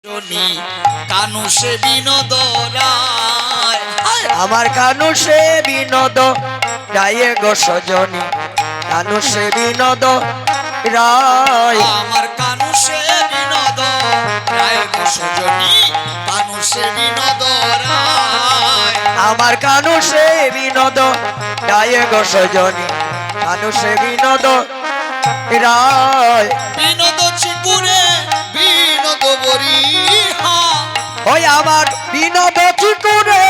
কানু সে বিনোদ রায়, আমার কানু সে বিনোদ রায়ে গো সজনী, কানু সে বিনোদ রায়। আমার কানু সে বিনোদ রায় গো সজনী, কানু সে বিনোদ রায়। আমার কানু সে বিনোদ রায়ে গো সজনী, কানু সে বিনোদ রায়। বিনোদ চিকুরে বিনোদ বরিহা, ওই আমার বিনোদ চিকুরে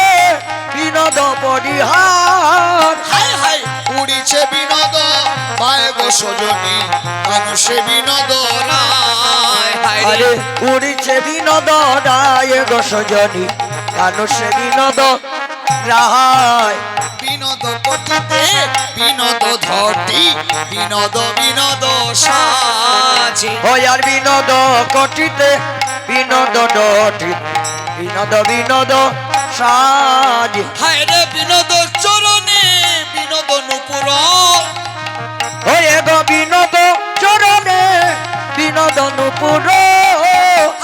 বিনোদ পরিহার। হায় হায় উড়িছে বিনোদ পায় গো সজনী, কানু সে বিনোদ রায়। হায় রে, আরে উড়িছে বিনোদ রায়ে গো সজনী, কানু সে বিনোদ রায়। বিনোদ পটিতে বিনোদ ধটি, বিনোদ বিনোদ সাজে। ওই আর বিনোদ কটিতে বিনোদ ডটি, বিনোদ বিনোদ সাজ। হায় রে বিনোদ চরণে বিনোদ নুপুর, ওই গো বিনোদ চরণে বিনোদ নুপুর।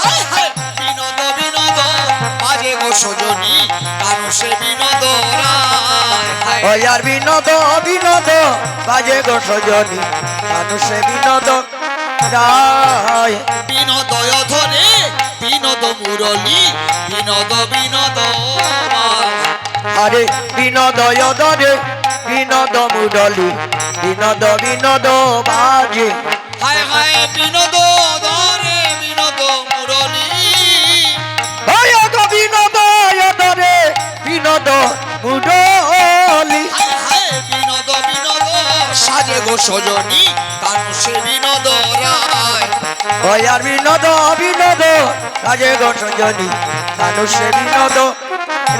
হায় হায় বিনোদ বিনোদ বাজে গো সজনী, কানু সে বিনোদ রায়। হায় ওই আর বিনোদ বিনোদ বাজে গো সজনী, কানু সে বিনোদ রায়। বিনোদয় ধরে বিনোদ মুরলী, বিনোদ বিনোদ রায়। আরে বিনোদয় ধরে বিনোদ মুরলী, বিনোদ বিনোদ বাজে। হায় হায় বিনোদ ধরে বিনোদ মুরলী, ওই গো বিনোদয় ধরে বিনোদ মুরলী। হায় হায় বিনোদ বিনোদ সাজে গো সজনী, কানু সে বিনোদ রায়। ওই আর বিনোদ বিনোদ বাজে গো সজনী, কানু সে বিনোদ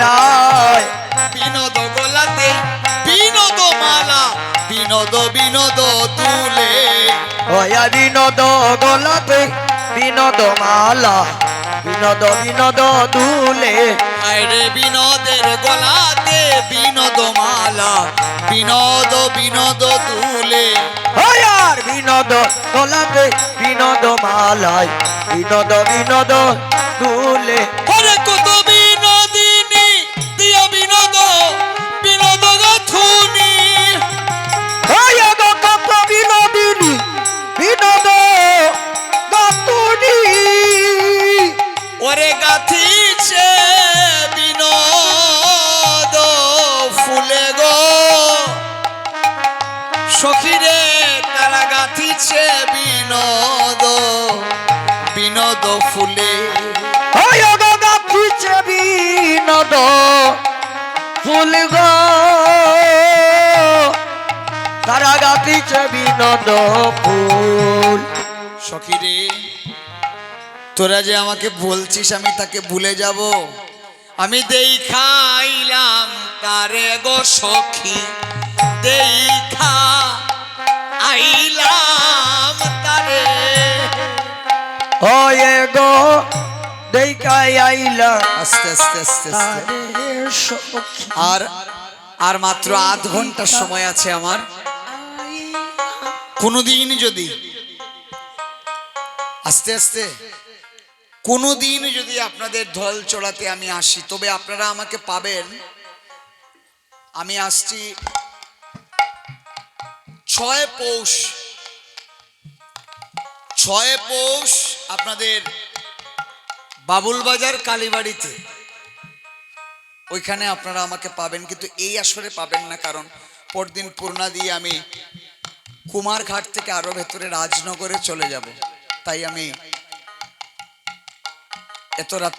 রায়। বিনোদ গোলাতে বিনোদ মালা, বিনোদ বিনোদ তুলে। ওই আর বিনোদ গলাতে বিনোদ মালা, বিনোদ বিনোদ দুলে। হায় রে বিনোদের গলাতে বিনোদ মালা, বিনোদ বিনোদ তুলে। ওই আর বিনোদ গলাতে বিনোদ মালায়, বিনোদ বিনোদ দুলে। ওরে কত বিনোদিনী দিয়া বিনোদ বিনোদ গাথুনি, ওই গো কত বিনোদিনী বিনোদ গাতুনি। ওরে গাথিছে বিনোদ ফুলে গো সখিরে, তারা গাথিছে বিনোদ বিনোদ ফুলে। ওই গো গাথিছে বিনোদ ফুল গো, তারা গাথিছে বিনোদ ফুল। সখিরে তোরা যে আমাকে বলছিস আমি তাকে ভুলে যাব, আমি দেখাইলাম তারে গো সখী, দেখা আইলাম তারে। ওই গো দেখাই আইলা আস্তে আস্তে আস্তে আস্তে, তারে সখী। আর আর মাত্র আধ ঘন্টার সময় আছে আমার। কোনোদিন যদি আস্তে আস্তে কোনোদিন যদি আপনাদের ঢল চড়াতে আমি আসি, তবে আপনারা আমাকে পাবেন। আমি আসছি 6 পৌষ, 6 পৌষ আপনাদের বাবুলবাজার কালীবাড়িতে, ওইখানে আপনারা আমাকে পাবেন। কিন্তু এই আসরে পাবেন না, কারণ পরদিন পূর্ণা দিয়ে আমি কুমারঘাট থেকে আরো ভেতরে রাজনগরে চলে যাব। তাই আমি এত রাত